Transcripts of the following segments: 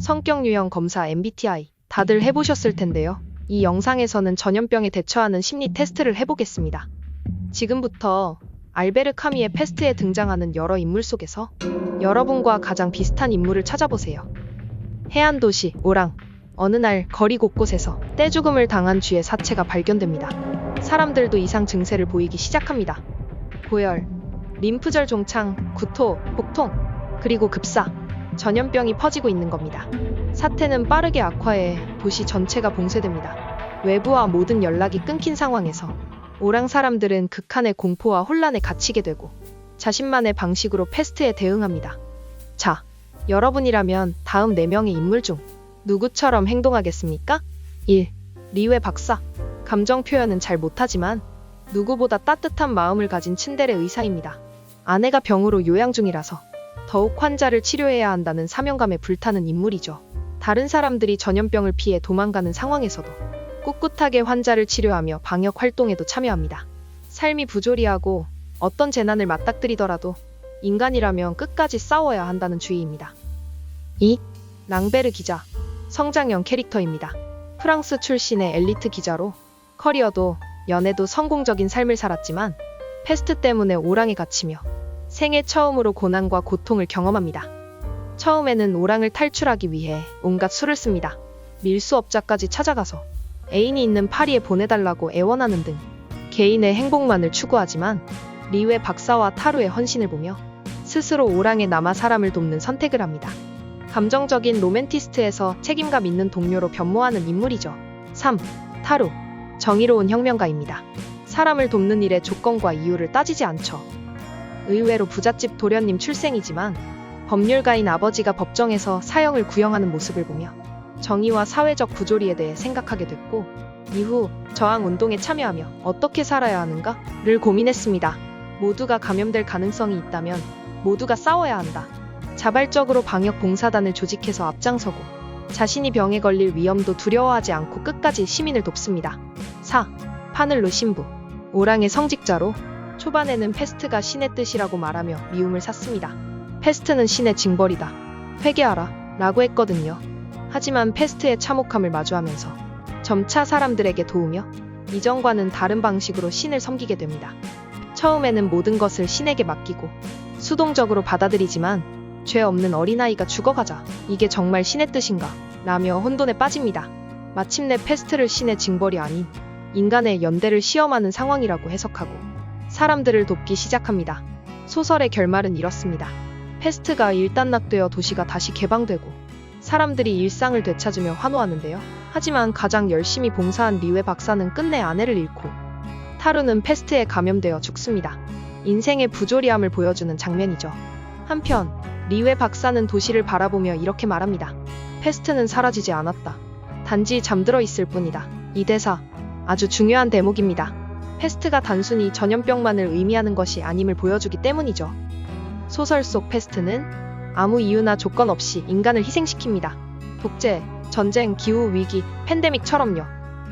성격 유형 검사 MBTI 다들 해보셨을 텐데요. 이 영상에서는 전염병에 대처하는 심리 테스트를 해보겠습니다. 지금부터 알베르 카미의 패스트에 등장하는 여러 인물 속에서 여러분과 가장 비슷한 인물을 찾아보세요. 해안 도시 오랑. 어느 날 거리 곳곳에서 떼죽음을 당한 쥐의 사체가 발견됩니다. 사람들도 이상 증세를 보이기 시작합니다. 고열, 림프절 종창, 구토, 복통, 그리고 급사, 전염병이 퍼지고 있는 겁니다. 사태는 빠르게 악화해 도시 전체가 봉쇄됩니다. 외부와 모든 연락이 끊긴 상황에서 오랑 사람들은 극한의 공포와 혼란에 갇히게 되고 자신만의 방식으로 패스트에 대응합니다. 자, 여러분이라면 다음 4명의 인물 중 누구처럼 행동하겠습니까? 1. 리웨 박사. 감정 표현은 잘 못하지만 누구보다 따뜻한 마음을 가진 츤데레 의사입니다. 아내가 병으로 요양 중이라서 더욱 환자를 치료해야 한다는 사명감에 불타는 인물이죠. 다른 사람들이 전염병을 피해 도망가는 상황에서도 꿋꿋하게 환자를 치료하며 방역 활동에도 참여합니다. 삶이 부조리하고 어떤 재난을 맞닥뜨리더라도 인간이라면 끝까지 싸워야 한다는 주의입니다. 2. 랑베르 기자. 성장형 캐릭터입니다. 프랑스 출신의 엘리트 기자로 커리어도 연애도 성공적인 삶을 살았지만 패스트 때문에 오랑에 갇히며 생애 처음으로 고난과 고통을 경험합니다. 처음에는 오랑을 탈출하기 위해 온갖 수를 씁니다. 밀수업자까지 찾아가서 애인이 있는 파리에 보내달라고 애원하는 등 개인의 행복만을 추구하지만 리웨 박사와 타루의 헌신을 보며 스스로 오랑에 남아 사람을 돕는 선택을 합니다. 감정적인 로맨티스트에서 책임감 있는 동료로 변모하는 인물이죠. 3. 타루. 정의로운 혁명가입니다. 사람을 돕는 일의 조건과 이유를 따지지 않죠. 의외로 부잣집 도련님 출생이지만 법률가인 아버지가 법정에서 사형을 구형하는 모습을 보며 정의와 사회적 부조리에 대해 생각하게 됐고 이후 저항운동에 참여하며 어떻게 살아야 하는가를 고민했습니다. 모두가 감염될 가능성이 있다면 모두가 싸워야 한다. 자발적으로 방역 봉사단을 조직해서 앞장서고 자신이 병에 걸릴 위험도 두려워하지 않고 끝까지 시민을 돕습니다. 4. 파늘로 신부. 오랑의 성직자로 초반에는 패스트가 신의 뜻이라고 말하며 미움을 샀습니다. 패스트는 신의 징벌이다. 회개하라 라고 했거든요. 하지만 패스트의 참혹함을 마주하면서 점차 사람들에게 도우며 이전과는 다른 방식으로 신을 섬기게 됩니다. 처음에는 모든 것을 신에게 맡기고 수동적으로 받아들이지만 죄 없는 어린아이가 죽어가자 이게 정말 신의 뜻인가? 라며 혼돈에 빠집니다. 마침내 패스트를 신의 징벌이 아닌 인간의 연대를 시험하는 상황이라고 해석하고 사람들을 돕기 시작합니다. 소설의 결말은 이렇습니다. 패스트가 일단락되어 도시가 다시 개방되고 사람들이 일상을 되찾으며 환호하는데요. 하지만 가장 열심히 봉사한 리웨 박사는 끝내 아내를 잃고 타루는 패스트에 감염되어 죽습니다. 인생의 부조리함을 보여주는 장면이죠. 한편 리웨 박사는 도시를 바라보며 이렇게 말합니다. 패스트는 사라지지 않았다. 단지 잠들어 있을 뿐이다. 이 대사 아주 중요한 대목입니다. 패스트가 단순히 전염병만을 의미하는 것이 아님을 보여주기 때문이죠. 소설 속 패스트는 아무 이유나 조건 없이 인간을 희생시킵니다. 독재, 전쟁, 기후 위기, 팬데믹처럼요.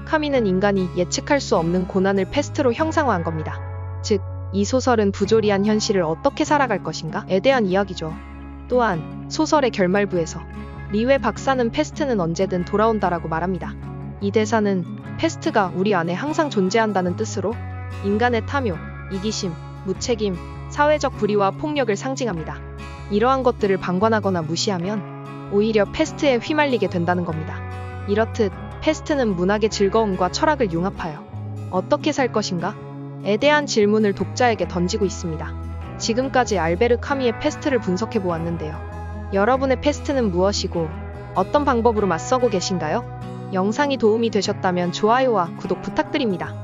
카미는 인간이 예측할 수 없는 고난을 패스트로 형상화한 겁니다. 즉, 이 소설은 부조리한 현실을 어떻게 살아갈 것인가에 대한 이야기죠. 또한 소설의 결말부에서 리웨 박사는 패스트는 언제든 돌아온다라고 말합니다. 이 대사는 패스트가 우리 안에 항상 존재한다는 뜻으로 인간의 탐욕, 이기심, 무책임, 사회적 불의와 폭력을 상징합니다. 이러한 것들을 방관하거나 무시하면 오히려 패스트에 휘말리게 된다는 겁니다. 이렇듯 패스트는 문학의 즐거움과 철학을 융합하여 어떻게 살 것인가? 에 대한 질문을 독자에게 던지고 있습니다. 지금까지 알베르 카미의 패스트를 분석해 보았는데요. 여러분의 패스트는 무엇이고 어떤 방법으로 맞서고 계신가요? 영상이 도움이 되셨다면 좋아요와 구독 부탁드립니다.